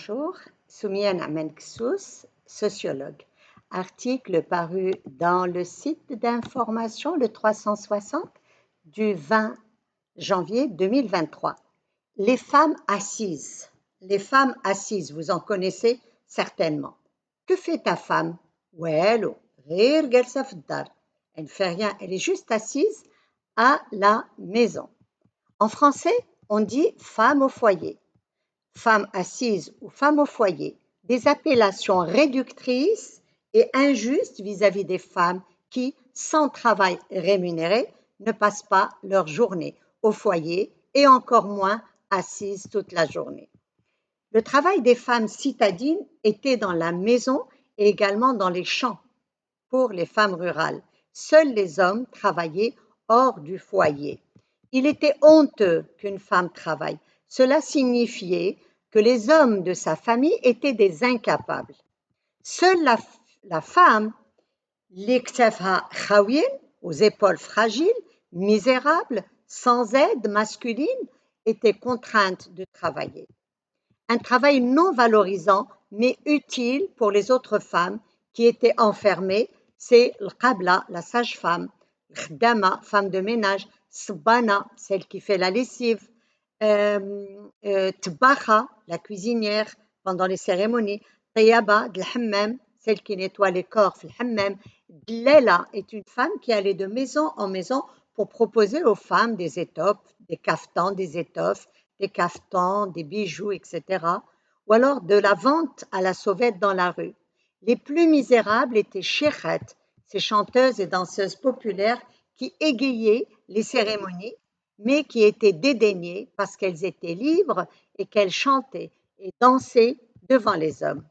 Bonjour, Soumiane Amenksous, sociologue. Article paru dans le site d'information le 360 du 20 janvier 2023. Les femmes assises. Les femmes assises, vous en connaissez certainement. Que fait ta femme? Elle ne fait rien, elle est juste assise à la maison. En français, on dit femme au foyer. Femme assise ou femme au foyer, des appellations réductrices et injustes vis-à-vis des femmes qui, sans travail rémunéré, ne passent pas leur journée au foyer et encore moins assises toute la journée. Le travail des femmes citadines était dans la maison et également dans les champs pour les femmes rurales. Seuls les hommes travaillaient hors du foyer. Il était honteux qu'une femme travaille. Cela signifiait que les hommes de sa famille étaient des incapables. Seule la femme, aux épaules fragiles, misérable, sans aide masculine, était contrainte de travailler. Un travail non valorisant, mais utile pour les autres femmes qui étaient enfermées, c'est l'qabla, la sage-femme, l'khdama, femme de ménage, sbana, celle qui fait la lessive, tbakha, la cuisinière pendant les cérémonies, tayaba, de l'hammam, celle qui nettoie les corps, l'hammam, dlela est une femme qui allait de maison en maison pour proposer aux femmes des étoffes, des caftans, des étoffes, des caftans, des bijoux, etc. Ou alors de la vente à la sauvette dans la rue. Les plus misérables étaient sheikhettes, ces chanteuses et danseuses populaires qui égayaient les cérémonies, mais qui étaient dédaignées parce qu'elles étaient libres et qu'elles chantaient et dansaient devant les hommes.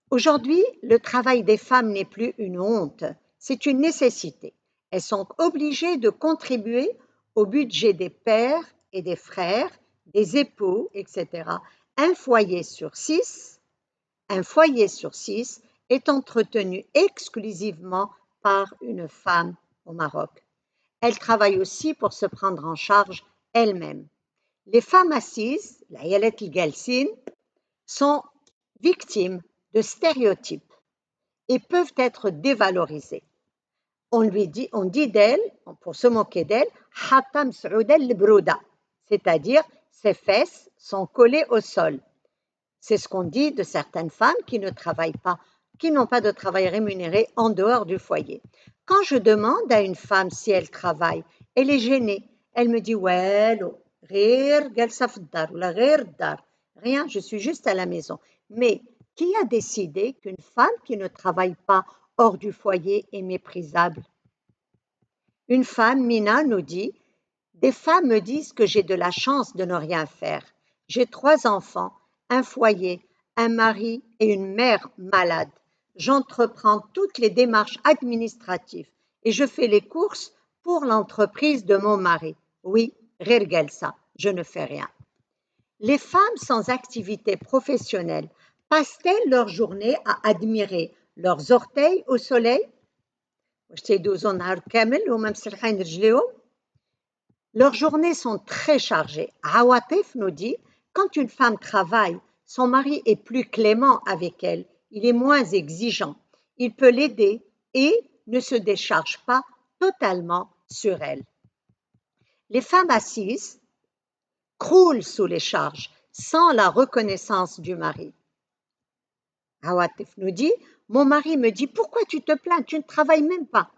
Aujourd'hui, le travail des femmes n'est plus une honte, c'est une nécessité. Elles sont obligées de contribuer au budget des pères et des frères, des époux, etc. Un foyer sur six est entretenu exclusivement par une femme au Maroc. Elles travaillent aussi pour se prendre en charge elles-mêmes. Les femmes assises, la Yalet Galsin, sont victimes de stéréotypes et peuvent être dévalorisées. On dit d'elle, pour se moquer d'elle, Hatam Saoudel Lebrouda, c'est-à-dire ses fesses sont collées au sol. C'est ce qu'on dit de certaines femmes qui ne travaillent pas, qui n'ont pas de travail rémunéré en dehors du foyer. Quand je demande à une femme si elle travaille, elle est gênée. Elle me dit rien, je suis juste à la maison. Mais qui a décidé qu'une femme qui ne travaille pas hors du foyer est méprisable? Une femme, Mina, nous dit « Des femmes me disent que j'ai de la chance de ne rien faire. J'ai 3 enfants, un foyer, un mari et une mère malade. J'entreprends toutes les démarches administratives et je fais les courses pour l'entreprise de mon mari. Oui, Rirgelsa, je ne fais rien. » Les femmes sans activité professionnelle passent-elles leur journée à admirer leurs orteils au soleil? Leurs journées sont très chargées. Awatif nous dit, quand une femme travaille, son mari est plus clément avec elle, il est moins exigeant, il peut l'aider et ne se décharge pas totalement sur elle. Les femmes assises croulent sous les charges sans la reconnaissance du mari. Awatif nous dit, mon mari me dit, pourquoi tu te plains, tu ne travailles même pas.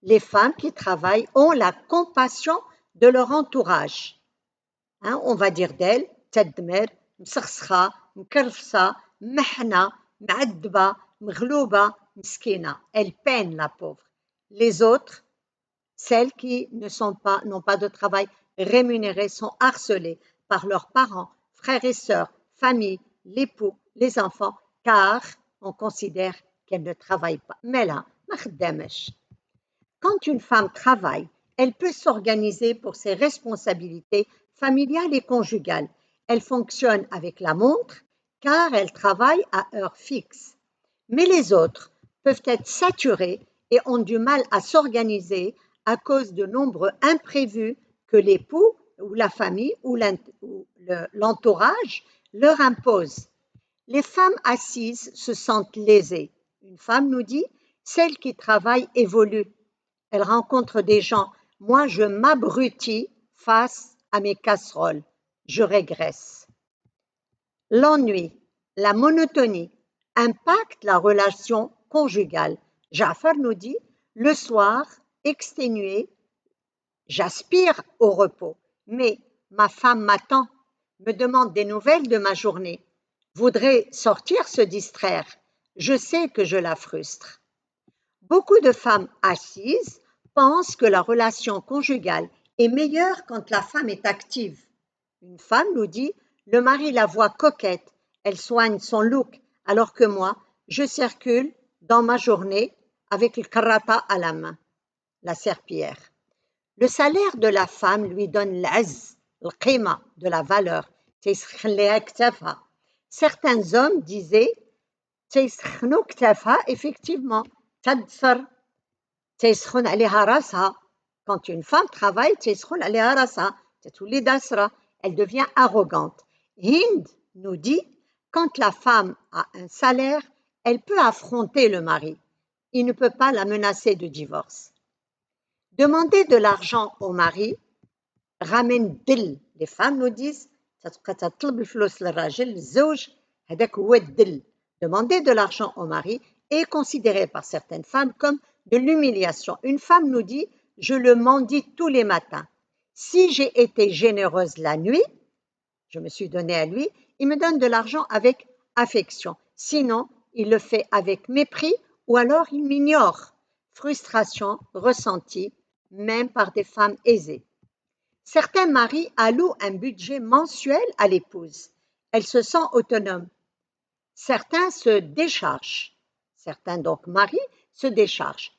Les femmes qui travaillent ont la compassion de leur entourage. On va dire d'elles, تدمر, مسخسخة, مكرفسة, محنة, معدبة, مغلوبة, مسكينة. Elles peinent la pauvre. Les autres, celles qui n'ont pas de travail rémunéré, sont harcelées par leurs parents, frères et sœurs, famille, l'époux, les enfants, car on considère qu'elles ne travaillent pas. Mais là, ما خدامش. Quand une femme travaille, elle peut s'organiser pour ses responsabilités familiales et conjugales. Elle fonctionne avec la montre car elle travaille à heure fixe. Mais les autres peuvent être saturés et ont du mal à s'organiser à cause de nombreux imprévus que l'époux ou la famille ou l'entourage leur impose. Les femmes assises se sentent lésées. Une femme nous dit, celle qui travaille évolue. Elle rencontre des gens. Moi, je m'abrutis face à mes casseroles. Je régresse. L'ennui, la monotonie impactent la relation conjugale. Jafar nous dit, le soir, exténué, j'aspire au repos, mais ma femme m'attend, me demande des nouvelles de ma journée, voudrait sortir se distraire. Je sais que je la frustre. Beaucoup de femmes assises pensent que la relation conjugale est meilleure quand la femme est active. Une femme nous dit, le mari la voit coquette, elle soigne son look, alors que moi, je circule dans ma journée avec le karata à la main, la serpillière. Le salaire de la femme lui donne l'az, le qima, de la valeur. Certains hommes disaient, effectivement, quand une femme travaille, elle devient arrogante. Hind nous dit, quand la femme a un salaire, elle peut affronter le mari. Il ne peut pas la menacer de divorce. Demander de l'argent au mari ramène dil. Les femmes nous disent, demander de l'argent au mari est considéré par certaines femmes comme de l'humiliation. Une femme nous dit, je le mendie tous les matins. Si j'ai été généreuse la nuit, je me suis donnée à lui, il me donne de l'argent avec affection. Sinon, il le fait avec mépris ou alors il m'ignore. Frustration ressentie même par des femmes aisées. Certains maris allouent un budget mensuel à l'épouse. Elle se sent autonome. Certains se déchargent. Certains, donc maris, se déchargent.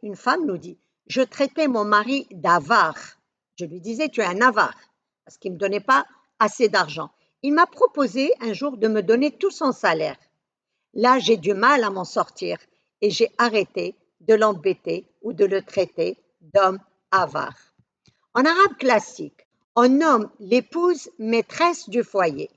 Une femme nous dit, je traitais mon mari d'avare. Je lui disais, tu es un avare, parce qu'il ne me donnait pas assez d'argent. Il m'a proposé un jour de me donner tout son salaire. Là, j'ai du mal à m'en sortir et j'ai arrêté de l'embêter ou de le traiter d'homme avare. En arabe classique, on nomme l'épouse maîtresse du foyer.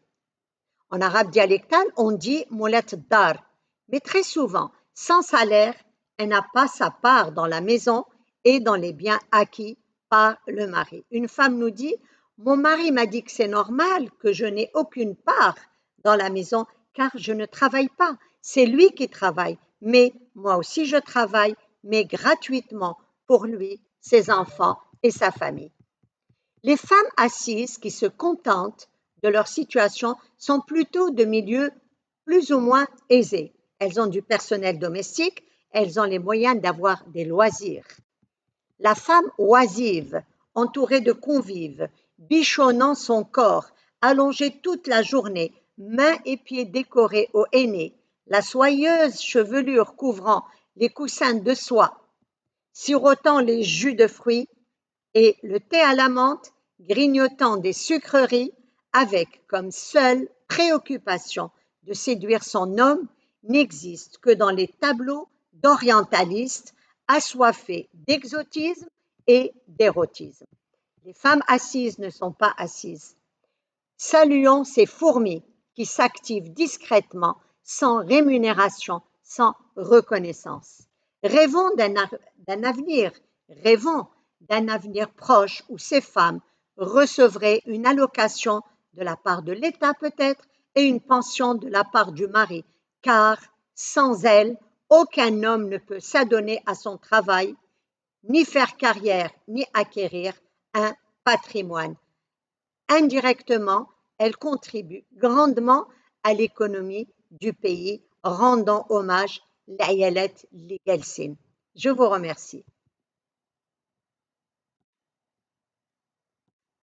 En arabe dialectal, on dit moulat dar, mais très souvent, sans salaire, elle n'a pas sa part dans la maison et dans les biens acquis par le mari. Une femme nous dit, mon mari m'a dit que c'est normal que je n'ai aucune part dans la maison car je ne travaille pas. C'est lui qui travaille, mais moi aussi je travaille, mais gratuitement pour lui, ses enfants et sa famille. Les femmes assises qui se contentent de leur situation sont plutôt de milieux plus ou moins aisés. Elles ont du personnel domestique, elles ont les moyens d'avoir des loisirs. La femme oisive, entourée de convives, bichonnant son corps, allongée toute la journée, mains et pieds décorés au henné, la soyeuse chevelure couvrant les coussins de soie, sirotant les jus de fruits et le thé à la menthe, grignotant des sucreries, avec comme seule préoccupation de séduire son homme, n'existe que dans les tableaux d'orientalistes assoiffés d'exotisme et d'érotisme. Les femmes assises ne sont pas assises. Saluons ces fourmis qui s'activent discrètement, sans rémunération, sans reconnaissance. Rêvons d'un avenir proche où ces femmes recevraient une allocation de la part de l'État peut-être et une pension de la part du mari, car sans elles, aucun homme ne peut s'adonner à son travail, ni faire carrière, ni acquérir un patrimoine. Indirectement, elles contribuent grandement à l'économie du pays, rendant hommage l'Ayalet Ligelsin. Je vous remercie.